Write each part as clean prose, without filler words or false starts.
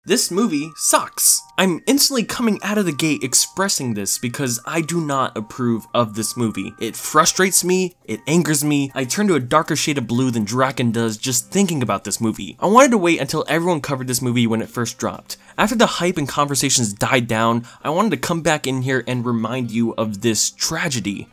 This movie sucks. I'm instantly coming out of the gate expressing this because I do not approve of this movie. It frustrates me, it angers me, I turn to a darker shade of blue than Drakon does just thinking about this movie. I wanted to wait until everyone covered this movie when it first dropped. After the hype and conversations died down, I wanted to come back in here and remind you of this tragedy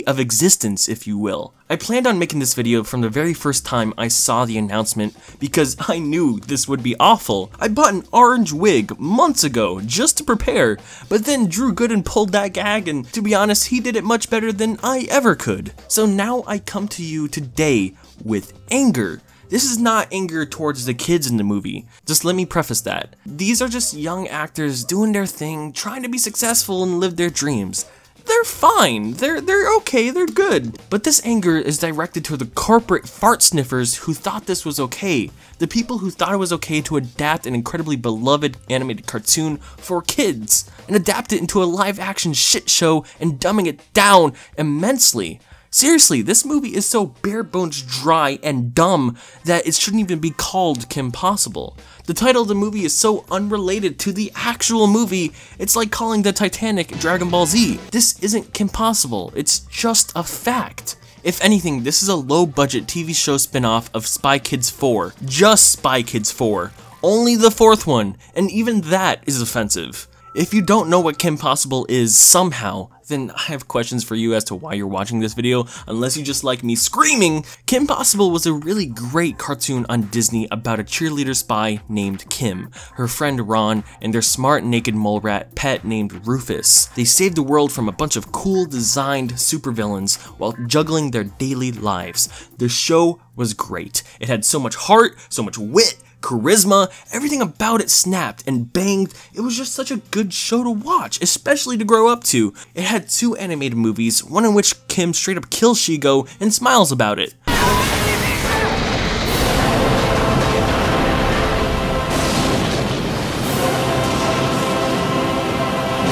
of existence, if you will. I planned on making this video from the very first time I saw the announcement because I knew this would be awful. I bought an orange wig months ago just to prepare, but then Drew Gooden pulled that gag, and to be honest, he did it much better than I ever could. So now I come to you today with anger. This is not anger towards the kids in the movie. Just let me preface that. These are just young actors doing their thing, trying to be successful and live their dreams. They're fine, they're okay, they're good. But this anger is directed to the corporate fart sniffers who thought this was okay. The people who thought it was okay to adapt an incredibly beloved animated cartoon for kids and adapt it into a live action shit show and dumbing it down immensely. Seriously, this movie is so bare bones dry and dumb that it shouldn't even be called Kim Possible. The title of the movie is so unrelated to the actual movie, it's like calling the Titanic Dragon Ball Z. This isn't Kim Possible, it's just a fact. If anything, this is a low-budget TV show spin-off of Spy Kids 4. Just Spy Kids 4. Only the fourth one, and even that is offensive. If you don't know what Kim Possible is somehow, then I have questions for you as to why you're watching this video, unless you just like me screaming. Kim Possible was a really great cartoon on Disney about a cheerleader spy named Kim, her friend Ron, and their smart naked mole rat pet named Rufus. They saved the world from a bunch of cool designed supervillains while juggling their daily lives. The show was great. It had so much heart, so much wit, charisma, everything about it snapped and banged. It was just such a good show to watch, especially to grow up to. It had 2 animated movies, one in which Kim straight up kills Shigo and smiles about it.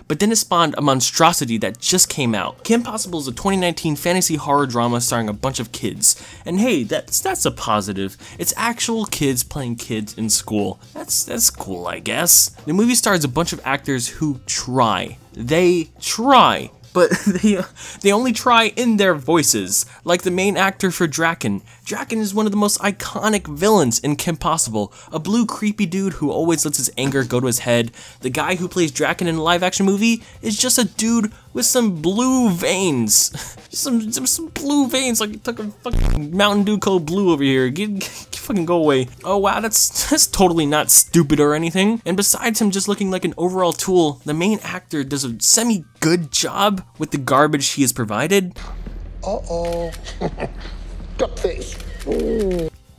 But then it spawned a monstrosity that just came out. Kim Possible is a 2019 fantasy horror drama starring a bunch of kids. And hey, that's a positive. It's actual kids playing kids in school. That's cool, I guess. The movie stars a bunch of actors who try. They try. But they only try in their voices, like the main actor for Drakon. Drakon is one of the most iconic villains in Kim Possible, a blue creepy dude who always lets his anger go to his head. The guy who plays Drakon in the live action movie is just a dude with some blue veins. some blue veins, like you took a fucking Mountain Dew Code Blue over here. Fucking go away. Oh wow, that's totally not stupid or anything. And besides him just looking like an overall tool, the main actor does a semi-good job with the garbage he has provided. Uh-oh. Duck face.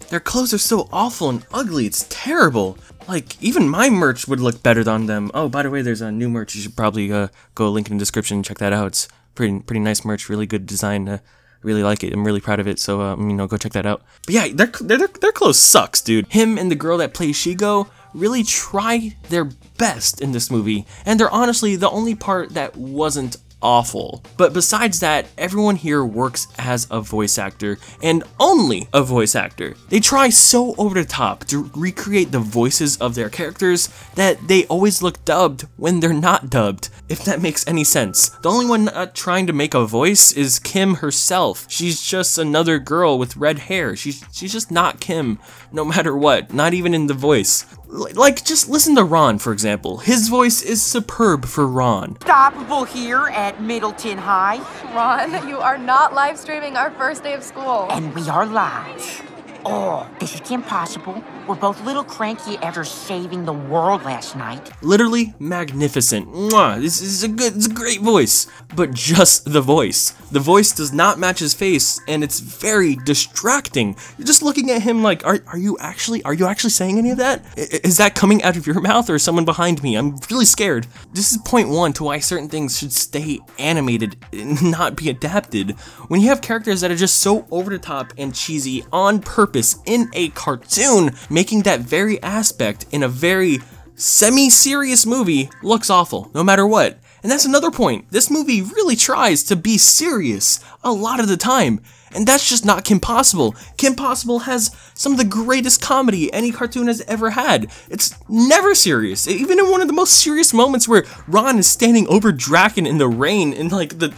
Their clothes are so awful and ugly, it's terrible. Like, even my merch would look better on them. Oh, by the way, there's a new merch. You should probably go link in the description and check that out. It's pretty nice merch, really good design. Really like it. I'm really proud of it, so go check that out. But yeah, their clothes sucks, dude. Him and the girl that plays Shigo really try their best in this movie, and they're honestly the only part that wasn't awful. But besides that, everyone here works as a voice actor, and only a voice actor. They try so over the top to recreate the voices of their characters that they always look dubbed when they're not dubbed, if that makes any sense. The only one not trying to make a voice is Kim herself. She's just another girl with red hair. She's just not Kim, no matter what, not even in the voice. Like, just listen to Ron, for example. His voice is superb for Ron. Unstoppable here at Middleton High. Ron, you are not live streaming our first day of school. And we are live. Oh, this is Kim Possible. We're both a little cranky after saving the world last night. Literally magnificent. Mwah, this is it's a great voice. But just the voice. The voice does not match his face, and it's very distracting. You're just looking at him like, are you actually saying any of that? Is that coming out of your mouth or someone behind me? I'm really scared. This is point 1 to why certain things should stay animated and not be adapted. When you have characters that are just so over the top and cheesy on purpose in a cartoon, making that very aspect in a very semi-serious movie looks awful, no matter what. And that's another point. This movie really tries to be serious a lot of the time. And that's just not Kim Possible. Kim Possible has some of the greatest comedy any cartoon has ever had. It's never serious. Even in one of the most serious moments where Ron is standing over Drakon in the rain in like the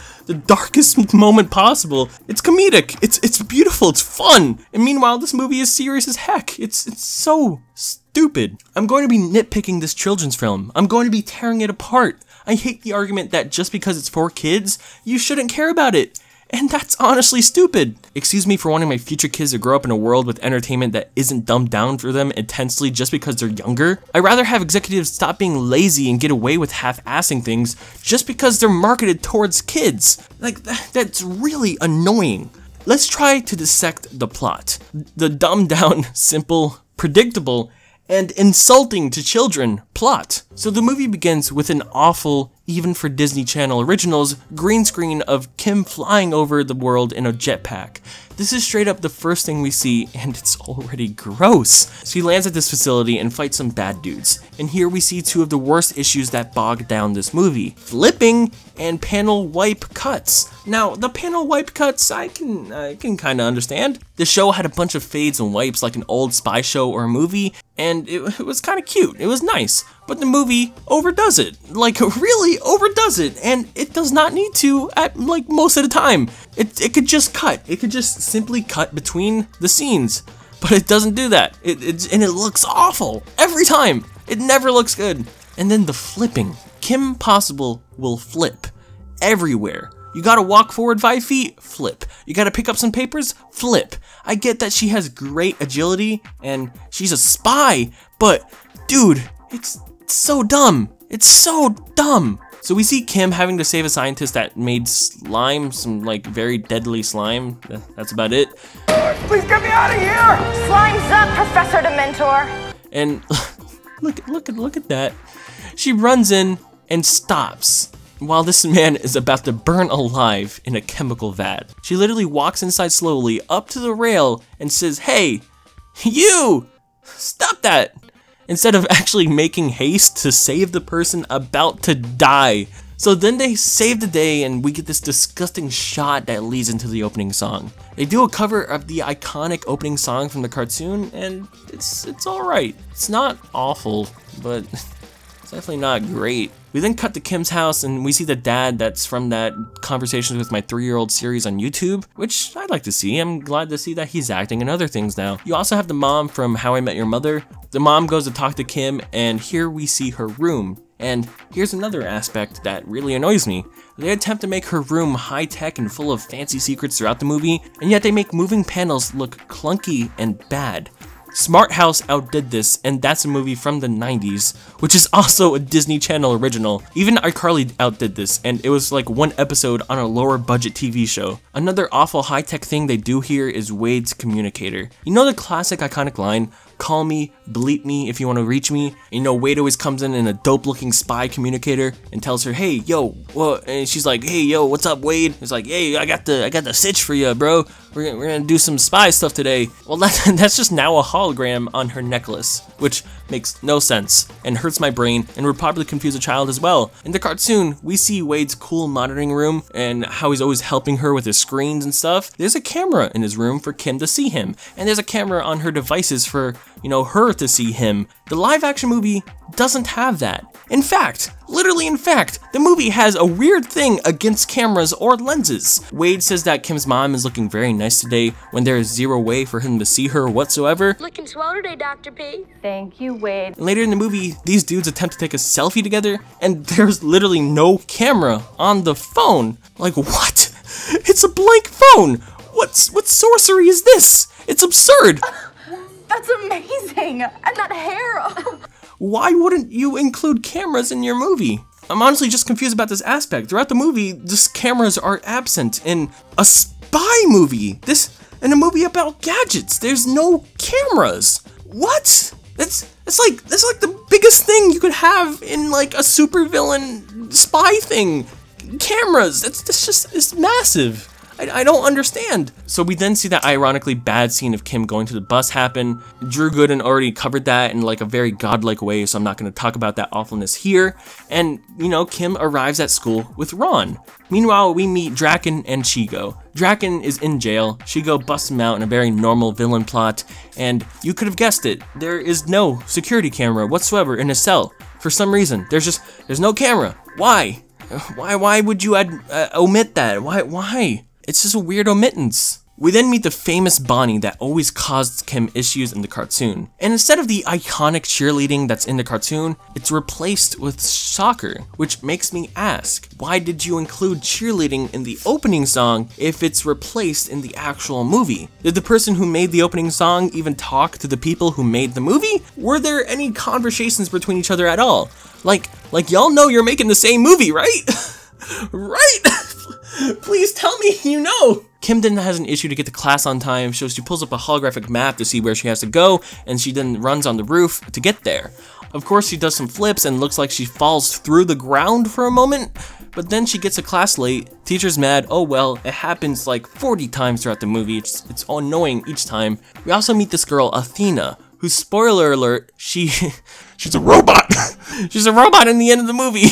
darkest moment possible, it's comedic. It's beautiful. It's fun. And meanwhile, this movie is serious as heck. It's so stupid. I'm going to be nitpicking this children's film. I'm going to be tearing it apart. I hate the argument that just because it's for kids, you shouldn't care about it. And that's honestly stupid. Excuse me for wanting my future kids to grow up in a world with entertainment that isn't dumbed down for them intensely just because they're younger. I'd rather have executives stop being lazy and get away with half-assing things just because they're marketed towards kids. Like, that's really annoying. Let's try to dissect the plot. The dumbed down, simple, predictable, and insulting to children plot. So the movie begins with an awful, even for Disney Channel originals, green screen of Kim flying over the world in a jetpack. This is straight up the first thing we see, and it's already gross. She lands at this facility and fights some bad dudes. And here we see two of the worst issues that bogged down this movie: flipping and panel wipe cuts. Now, the panel wipe cuts, I can kind of understand. The show had a bunch of fades and wipes like an old spy show or a movie, and it was kind of cute. It was nice. But the movie overdoes it. Like, really overdoes it. And it does not need to at, like, most of the time. It could just cut. It could just simply cut between the scenes. But it doesn't do that. And it looks awful. Every time. It never looks good. And then the flipping. Kim Possible will flip. Everywhere. You gotta walk forward 5 feet? Flip. You gotta pick up some papers? Flip. I get that she has great agility and she's a spy, but dude, it's so dumb. It's so dumb. So we see Kim having to save a scientist that made slime, some like very deadly slime. That's about it. Please get me out of here! Slime's up, Professor Dementor. And look at that. She runs in and stops while this man is about to burn alive in a chemical vat. She literally walks inside slowly up to the rail and says, "Hey, you, stop that," instead of actually making haste to save the person about to die. So then they save the day and we get this disgusting shot that leads into the opening song. They do a cover of the iconic opening song from the cartoon and it's alright. It's not awful, but it's definitely not great. We then cut to Kim's house and we see the dad that's from that Conversations with My 3-Year-Old series on YouTube, which I'd like to see. I'm glad to see that he's acting in other things now. You also have the mom from How I Met Your Mother. The mom goes to talk to Kim and here we see her room. And here's another aspect that really annoys me. They attempt to make her room high-tech and full of fancy secrets throughout the movie, and yet they make moving panels look clunky and bad. Smart House outdid this, and that's a movie from the 90s, which is also a Disney Channel original. Even iCarly outdid this, and it was like one episode on a lower budget TV show. Another awful high-tech thing they do here is Wade's communicator. You know the classic iconic line, "Call me, bleep me if you want to reach me"? You know, Wade always comes in a dope-looking spy communicator and tells her, "Hey, yo, what?" And she's like, "Hey, yo, what's up, Wade?" It's like, "Hey, I got the sitch for you, bro. We're gonna do some spy stuff today." Well, that's just now a hologram on her necklace, which makes no sense and hurts my brain and would probably confuse a child as well. In the cartoon, we see Wade's cool monitoring room and how he's always helping her with his screens and stuff. There's a camera in his room for Kim to see him, and there's a camera on her devices for, you know, her to see him. The live action movie doesn't have that. In fact, literally in fact, the movie has a weird thing against cameras or lenses. Wade says that Kim's mom is looking very nice today when there is zero way for him to see her whatsoever. Looking swell today, Dr. P. Thank you, Wade. And later in the movie, these dudes attempt to take a selfie together and there's literally no camera on the phone. Like, what? It's a blank phone. What sorcery is this? It's absurd. That's amazing. And that hair. Why wouldn't you include cameras in your movie? I'm honestly just confused about this aspect. Throughout the movie, just cameras are absent. In a spy movie, in a movie about gadgets, there's no cameras. What? That's like the biggest thing you could have in like a supervillain spy thing. Cameras. It's massive. I don't understand. So we then see that ironically bad scene of Kim going to the bus happen. Drew Gooden already covered that in like a very godlike way, so I'm not going to talk about that awfulness here. And, you know, Kim arrives at school with Ron. Meanwhile, we meet Drakon and Shigo. Drakon is in jail, Shigo busts him out in a very normal villain plot, and you could have guessed it, there is no security camera whatsoever in his cell. For some reason, there's no camera. Why? Why would you omit that? Why? It's just a weird omittance. We then meet the famous Bonnie that always caused Kim issues in the cartoon. And instead of the iconic cheerleading that's in the cartoon, it's replaced with soccer, which makes me ask, why did you include cheerleading in the opening song if it's replaced in the actual movie? Did the person who made the opening song even talk to the people who made the movie? Were there any conversations between each other at all? Like y'all know you're making the same movie, right? Right? Please tell me you know. Kim then has an issue to get to class on time, so she pulls up a holographic map to see where she has to go, and she then runs on the roof to get there. Of course, she does some flips and looks like she falls through the ground for a moment, but then she gets to class late, teacher's mad, oh well, it happens like 40 times throughout the movie, it's annoying each time. We also meet this girl, Athena, who, spoiler alert, she's a robot! She's a robot in the end of the movie!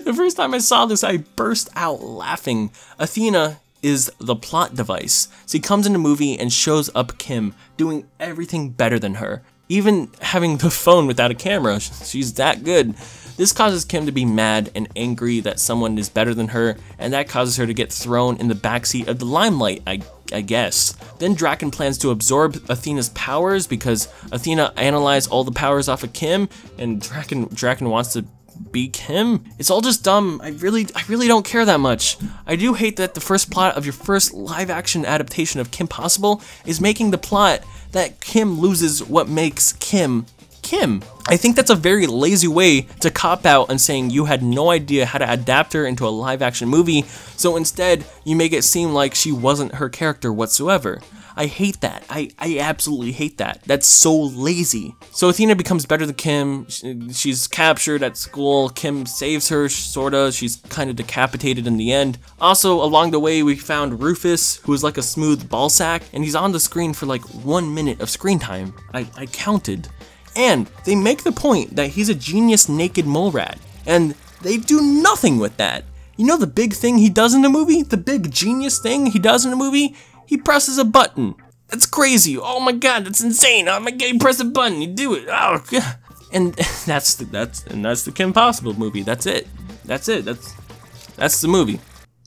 The first time I saw this, I burst out laughing. Athena is the plot device. She comes in the movie and shows up Kim, doing everything better than her. Even having the phone without a camera, she's that good. This causes Kim to be mad and angry that someone is better than her, and that causes her to get thrown in the backseat of the limelight, I guess. Then Drakon plans to absorb Athena's powers because Athena analyzed all the powers off of Kim, and Drakon wants to be Kim. It's all just dumb. I really don't care that much. I do hate that the first plot of your first live-action adaptation of Kim Possible is making the plot that Kim loses what makes Kim Kim. I think that's a very lazy way to cop out and saying you had no idea how to adapt her into a live-action movie, so instead you make it seem like she wasn't her character whatsoever. I hate that. I absolutely hate that. That's so lazy. So Athena becomes better than Kim. She's captured at school. Kim saves her, sorta. She's kind of decapitated in the end. Also, along the way, we found Rufus, who is like a smooth ball sack, and he's on the screen for like 1 minute of screen time. I counted. And they make the point that he's a genius naked mole rat, and they do nothing with that. You know the big thing he does in the movie? The big genius thing he does in the movie? He presses a button. That's crazy. Oh my god, that's insane. Oh my god, you press a button, you do it. Oh god. And that's the Kim Possible movie. That's it. That's the movie.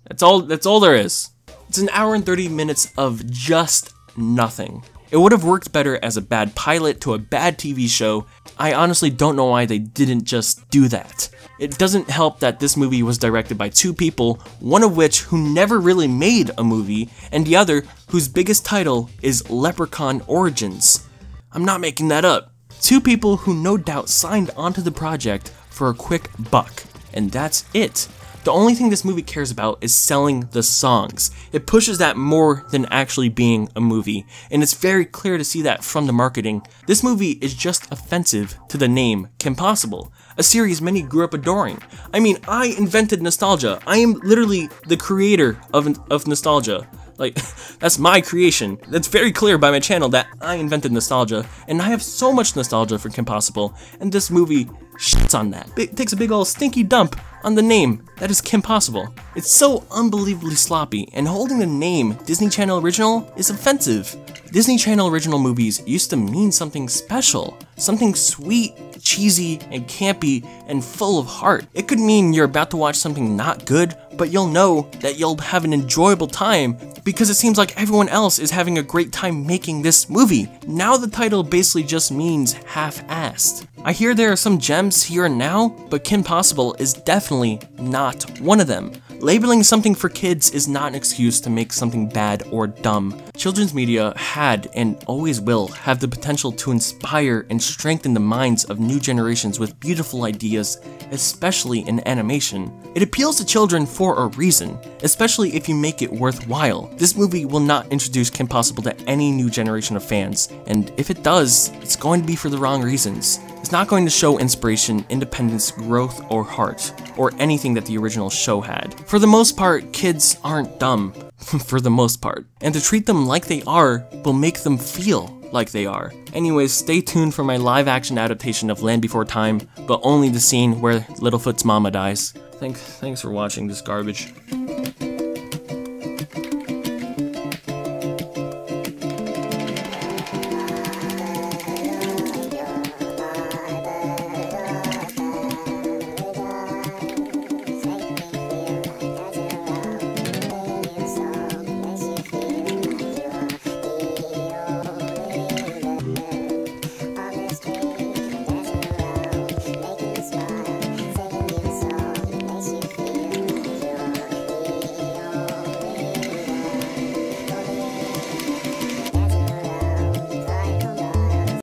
That's all there is. It's an hour and 30 minutes of just nothing. It would have worked better as a bad pilot to a bad TV show. I honestly don't know why they didn't just do that. It doesn't help that this movie was directed by 2 people, one of which who never really made a movie, and the other whose biggest title is Leprechaun Origins. I'm not making that up. 2 people who no doubt signed onto the project for a quick buck, and that's it. The only thing this movie cares about is selling the songs. It pushes that more than actually being a movie, and it's very clear to see that from the marketing. This movie is just offensive to the name Kim Possible, a series many grew up adoring. I mean, I invented nostalgia. I am literally the creator of nostalgia. Like, that's my creation. That's very clear by my channel that I invented nostalgia, and I have so much nostalgia for Kim Possible, and this movie shits on that. It takes a big ol' stinky dump on the name that is Kim Possible. It's so unbelievably sloppy, and holding the name Disney Channel Original is offensive. Disney Channel Original movies used to mean something special, something sweet, cheesy, and campy, and full of heart. It could mean you're about to watch something not good, but you'll know that you'll have an enjoyable time because it seems like everyone else is having a great time making this movie. Now the title basically just means half-assed. I hear there are some gems here and now, but Kim Possible is definitely not one of them. Labeling something for kids is not an excuse to make something bad or dumb. Children's media had and always will have the potential to inspire and strengthen the minds of new generations with beautiful ideas, especially in animation. It appeals to children for a reason, especially if you make it worthwhile. This movie will not introduce Kim Possible to any new generation of fans, and if it does, it's going to be for the wrong reasons. It's not going to show inspiration, independence, growth, or heart, or anything that the original show had. For the most part, kids aren't dumb. for the most part. And to treat them like they are will make them feel like they are. Anyways, stay tuned for my live action adaptation of Land Before Time, but only the scene where Littlefoot's mama dies. Thanks for watching this garbage.